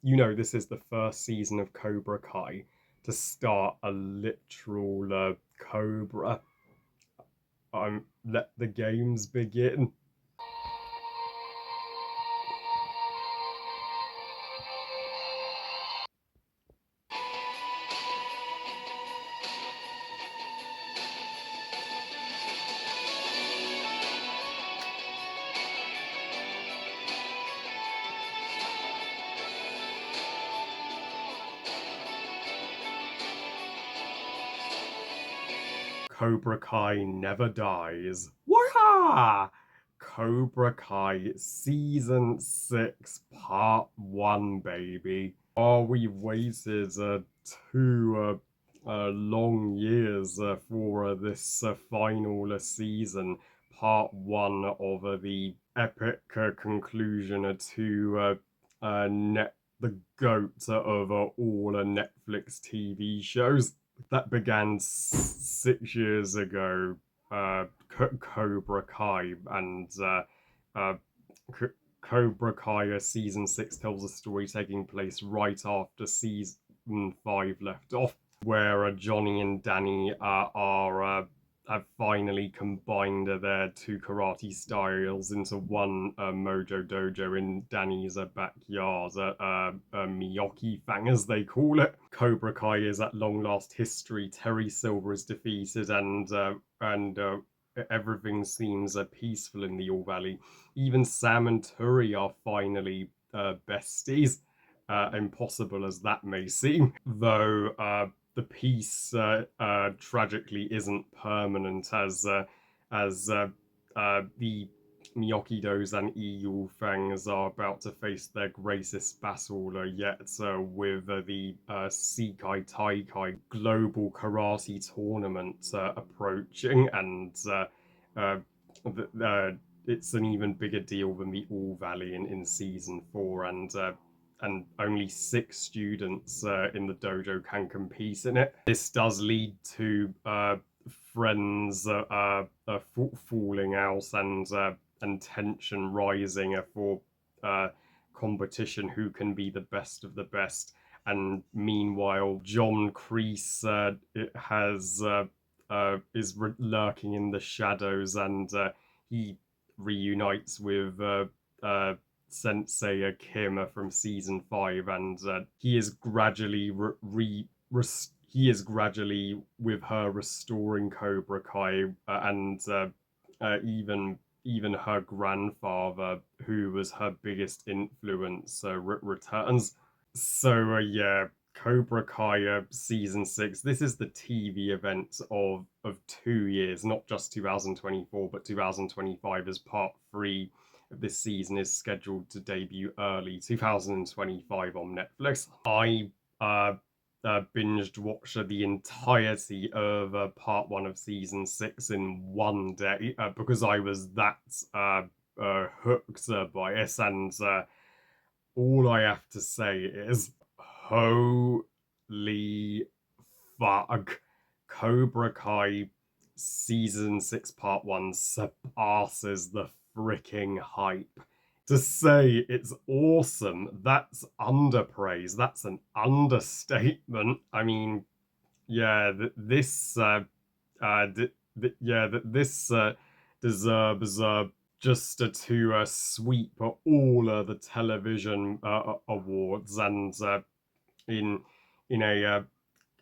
this is the first season of Cobra Kai to start a literal cobra. Let the games begin. Cobra Kai never dies. Waha! Cobra Kai Season 6 Part 1, baby. Oh, we've waited two long years for this final season. Part 1 of the epic conclusion to the GOAT of all Netflix TV shows that began 6 years ago. Cobra Kai and uh, Cobra Kai season 6 tells a story taking place right after season 5 left off, where Johnny and Danny are have finally combined their two karate styles into one Mojo Dojo in Danny's backyard, Miyoki Fang as they call it. Cobra Kai is at long last history. Terry Silver is defeated, and everything seems peaceful in the All Valley. Even Sam and Turi are finally besties. Impossible as that may seem, though the peace tragically isn't permanent as the Miyokidos and Yu Fangs are about to face their greatest battle yet with the Sekai Taikai Global Karate Tournament approaching, and uh, it's an even bigger deal than the All Valley in season 4, and only 6 students in the dojo can compete in it. This does lead to friends falling out and tension rising for competition, who can be the best of the best. And meanwhile, John Kreese is lurking in the shadows, and he reunites with Sensei Kim from season 5, and he is gradually he is gradually with her restoring Cobra Kai, and even her grandfather, who was her biggest influence, returns. So yeah, Cobra Kai season 6. This is the TV event of 2 years, not just 2024, but 2025, as part 3 of this season is scheduled to debut early 2025 on Netflix. I binged watched the entirety of part 1 of season 6 in one day because I was that hooked by it, and all I have to say is holy fuck. Cobra Kai season 6 part 1 surpasses the freaking hype. To say it's awesome, that's underpraise. That's an understatement. I mean, yeah, this this deserves just to sweep all the television awards, and in in a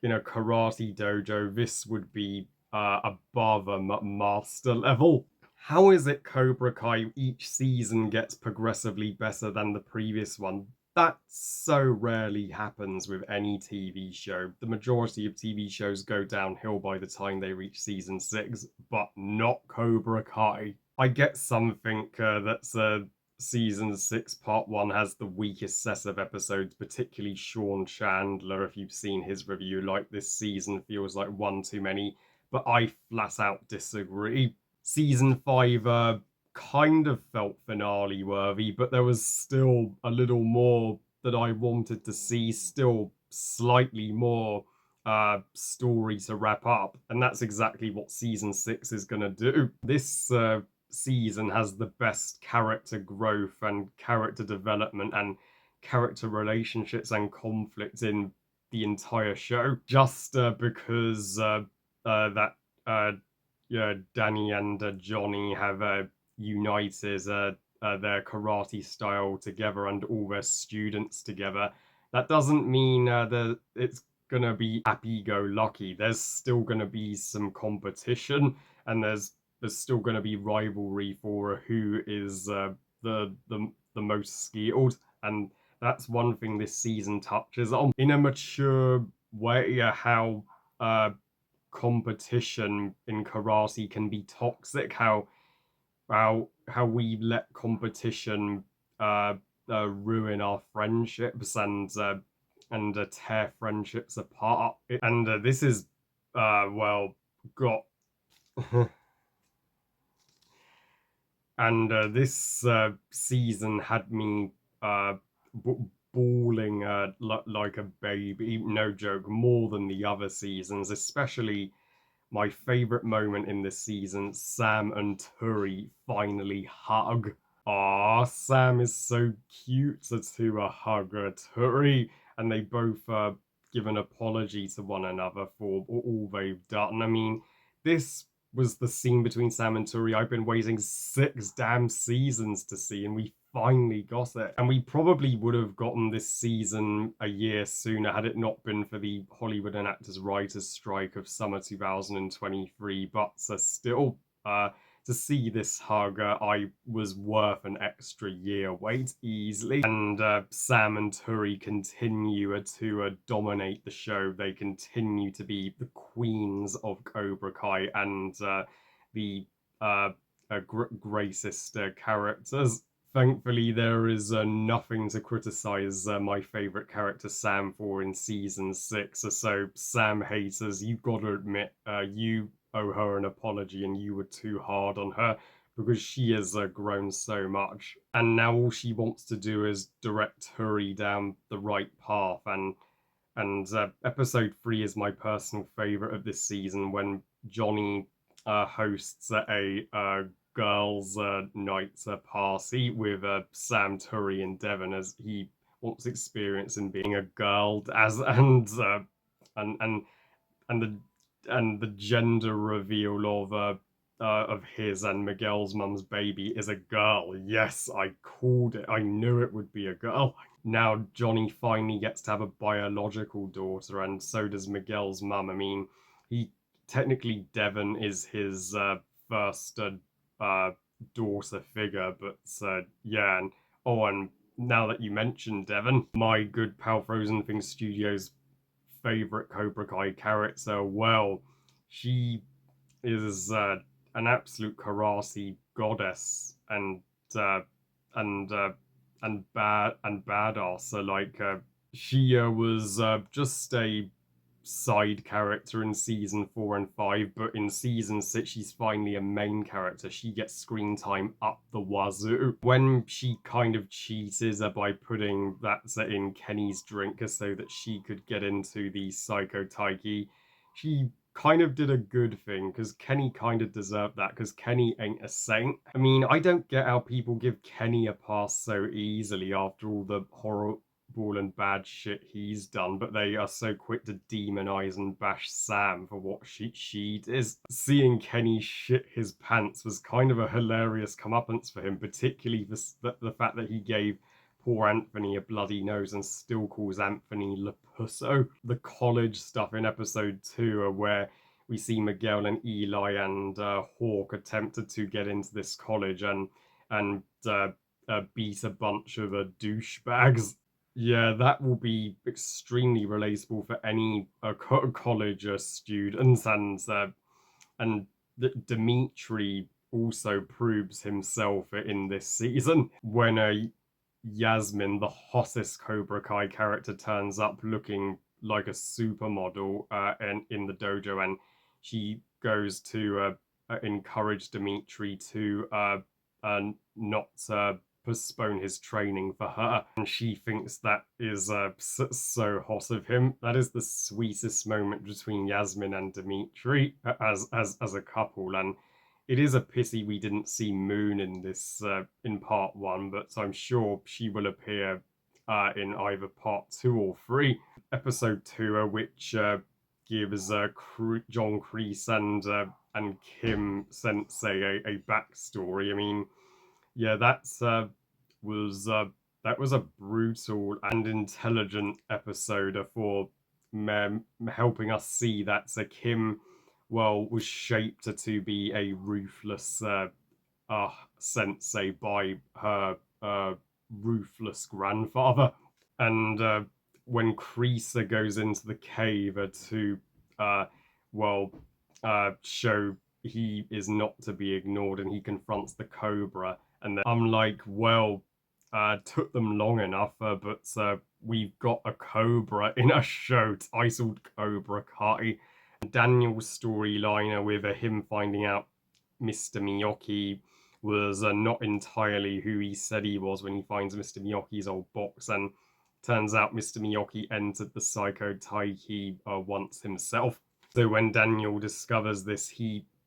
karate dojo, this would be above a master level. How is it Cobra Kai each season gets progressively better than the previous one? That so rarely happens with any TV show. The majority of TV shows go downhill by the time they reach season 6, but not Cobra Kai. I get something that's season 6 part 1 has the weakest set of episodes, particularly Sean Chandler. If you've seen his review, like, this season feels like one too many, but I flat out disagree. Season 5 kind of felt finale worthy, but there was still a little more that I wanted to see, still slightly more story to wrap up, and that's exactly what season 6 is going to do. This season has the best character growth and character development, and character relationships and conflict in the entire show, just because that yeah, Danny and Johnny have united their karate style together and all their students together. That doesn't mean that it's gonna be happy-go-lucky. There's still gonna be some competition, and there's still gonna be rivalry for who is the most skilled, and that's one thing this season touches on in a mature way. How uh, competition in karate can be toxic. How we let competition uh, ruin our friendships and tear friendships apart. And this is well got and this season had me uh, bawling like a baby. No joke, more than the other seasons, especially my favorite moment in this season, Sam and Turi finally hug. Aw, Sam is so cute to a hugger, Turi, and they both give an apology to one another for all they've done. I mean, this was the scene between Sam and Turi I've been waiting 6 damn seasons to see, and we finally got it. And we probably would have gotten this season a year sooner had it not been for the Hollywood and Actors Writers strike of summer 2023. But still, to see this hug, I was worth an extra year wait easily. And Sam and Turi continue to dominate the show. They continue to be the queens of Cobra Kai and the greatest characters. Thankfully, there is nothing to criticize my favorite character Sam for in season 6. So, Sam haters, you've got to admit, you owe her an apology and you were too hard on her because she has grown so much. And now all she wants to do is direct Hurry down the right path. And episode 3 is my personal favorite of this season when Johnny hosts a girls' night party with Sam, Turi, and Devon as he wants experience in being a girl as and and and the and the gender reveal of his and Miguel's mum's baby is a girl. Yes, I called it. I knew it would be a girl. Now Johnny finally gets to have a biological daughter, and so does Miguel's mum. I mean, he technically Devon is his first uh, daughter figure, but yeah, and oh, and now that you mentioned Devon, my good pal Frozen Things Studios favorite Cobra Kai character. Well, she is an absolute karate goddess uh, and uh, and badass. So like she was just a side character in season 4 and 5, but in season 6 she's finally a main character. She gets screen time up the wazoo. When she kind of cheated by putting that in Kenny's drink so that she could get into the Psycho Taiki, she kind of did a good thing because Kenny kind of deserved that because Kenny ain't a saint. I mean, I don't get how people give Kenny a pass so easily after all the horrible and bad shit he's done, but they are so quick to demonize and bash Sam for what she is. Seeing Kenny shit his pants was kind of a hilarious comeuppance for him, particularly the fact that he gave poor Anthony a bloody nose and still calls Anthony Lepusso. The college stuff in episode 2 where we see Miguel and Eli and Hawk attempted to get into this college and beat a bunch of douchebags. Yeah, that will be extremely relatable for any college students, and Dimitri also proves himself in this season when Yasmin, the hottest Cobra Kai character, turns up looking like a supermodel in the dojo, and she goes to encourage Dimitri to not postpone his training for her, and she thinks that is so hot of him. That is the sweetest moment between Yasmin and Dimitri as a couple, and it is a pity we didn't see Moon in this in part 1, but I'm sure she will appear in either part 2 or 3. Episode 2, which gives John Kreese and Kim Sensei a backstory. I mean, yeah, that was a brutal and intelligent episode for helping us see that Kim, well, was shaped to be a ruthless sensei by her ruthless grandfather. And when Creaser goes into the cave to, uh, well, show he is not to be ignored, and he confronts the Cobra, and then I'm like, well, took them long enough, but we've got a Cobra in a show titled Cobra Kai. Daniel's storyline with him finding out Mr. Miyoki was not entirely who he said he was when he finds Mr. Miyoki's old box, and turns out Mr. Miyoki entered the Psycho Taiki once himself. So when Daniel discovers this,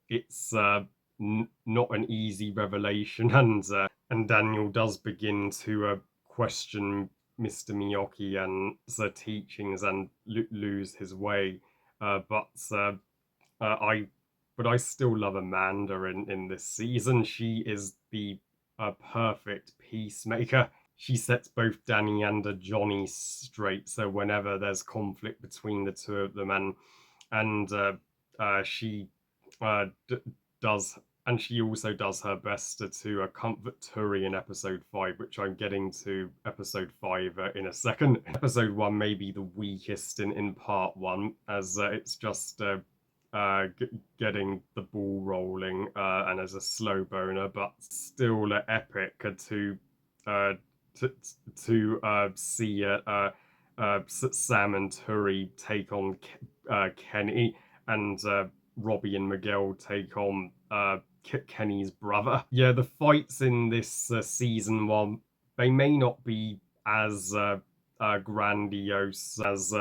it's not an easy revelation, and Daniel does begin to question Mr. Miyoki and the teachings and lose his way. But I but I still love Amanda in this season. She is the perfect peacemaker. She sets both Danny and Johnny straight. So whenever there's conflict between the two of them, and she d- does, and she also does her best to comfort Turi in episode 5, which I'm getting to episode 5 in a second. Episode 1 may be the weakest in part 1, as it's just getting the ball rolling and as a slow boner, but still epic uh, to see Sam and Turi take on Kenny, and Robbie and Miguel take on Kenny's brother. Yeah, the fights in this season, while they may not be as grandiose as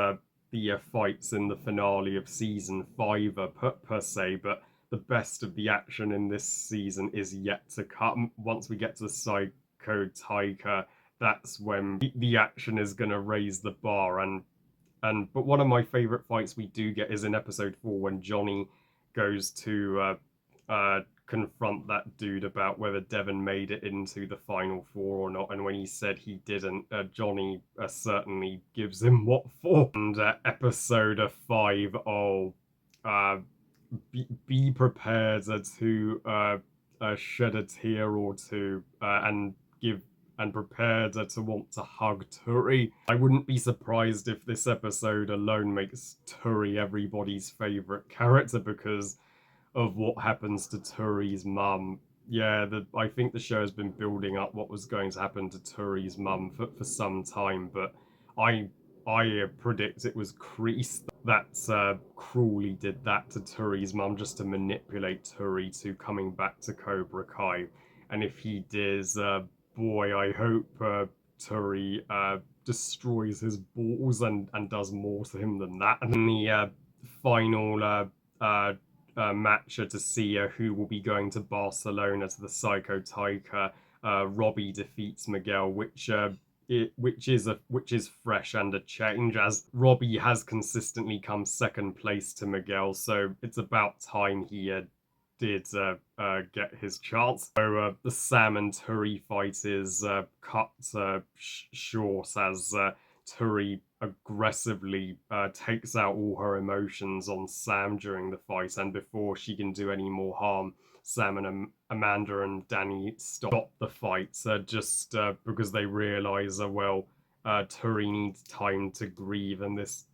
the fights in the finale of season 5 per se, but the best of the action in this season is yet to come. Once we get to the Psycho Tiger, that's when the action is going to raise the bar. But one of my favorite fights we do get is in episode 4, when Johnny goes to confront that dude about whether Devon made it into the final 4 or not, and when he said he didn't, Johnny certainly gives him what for. And episode 5, oh, be prepared to shed a tear or two and prepared to want to hug Turi. I wouldn't be surprised if this episode alone makes Turi everybody's favorite character because of what happens to Turi's mum. Yeah, I think the show has been building up what was going to happen to Turi's mum for some time, but I predict it was Kreese that cruelly did that to Turi's mum just to manipulate Turi to coming back to Cobra Kai. And if he did, boy, I hope Turi destroys his balls and does more to him than that. And then the final match to see who will be going to Barcelona to the Psycho Tiger. Robbie defeats Miguel, which is fresh and a change, as Robbie has consistently come second place to Miguel, so it's about time he did get his chance. So the Sam and Turi fight is cut short as Turi aggressively takes out all her emotions on Sam during the fight, and before she can do any more harm, Sam and Amanda and Danny stop the fight just because they realize, well, Turi needs time to grieve, and this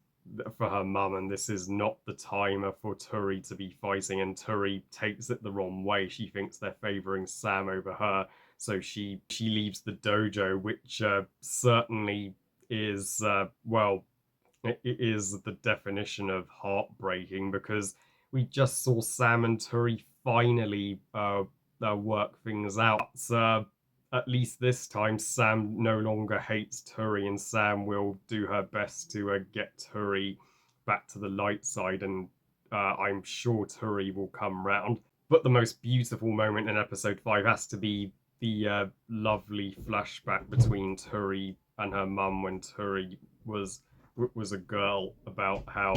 for her mum, and this is not the time for Turi to be fighting. And Turi takes it the wrong way. She thinks they're favoring Sam over her, so she leaves the dojo, which certainly is well, it is the definition of heartbreaking, because we just saw Sam and Turi finally work things out. At least this time, Sam no longer hates Turi, and Sam will do her best to get Turi back to the light side, and I'm sure Turi will come round. But the most beautiful moment in episode 5 has to be the lovely flashback between Turi and her mum when Turi was a girl, about how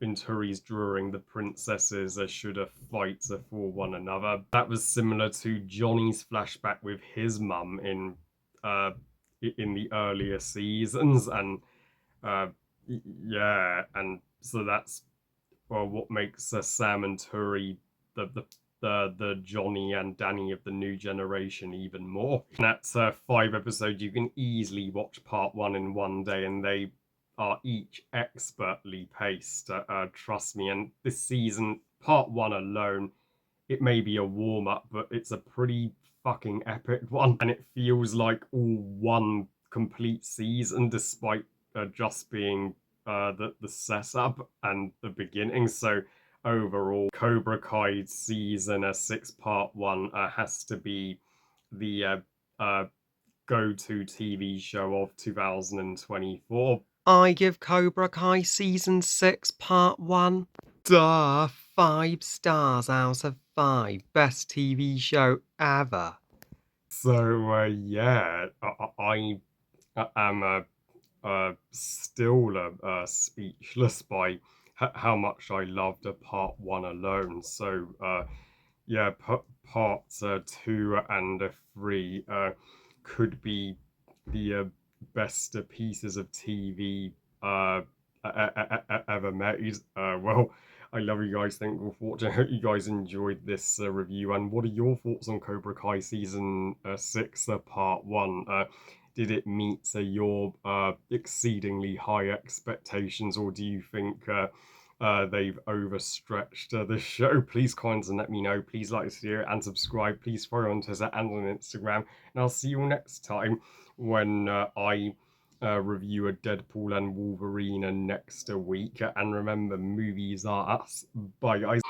in Turi's drawing the princesses should fight for one another. That was similar to Johnny's flashback with his mum uh, in the earlier seasons, and uh, yeah, and so that's what makes Sam and Turi the Johnny and Danny of the new generation even more. And that's 5 episodes. You can easily watch part one in one day, and they are each expertly paced. Trust me. And this season, part one alone, it may be a warm up, but it's a pretty fucking epic one, and it feels like all one complete season, despite just being the setup and the beginning. So overall, Cobra Kai season 6 part 1 has to be the go-to TV show of 2024. I give Cobra Kai Season 6 Part 1 5 stars out of 5. Best TV show ever. So yeah, I am still speechless by how much I loved part one alone. So yeah, parts 2 and 3 could be the best pieces of TV ever made. Well, I love you guys. Thankful for watching. I hope you guys enjoyed this review. And what are your thoughts on Cobra Kai season 6, part 1? Did it meet your exceedingly high expectations, or do you think they've overstretched the show? Please comment and let me know. Please like this video and subscribe. Please follow on Twitter and on Instagram. And I'll see you all next time when I review a Deadpool and Wolverine next week. And remember, movies are us. Bye, guys.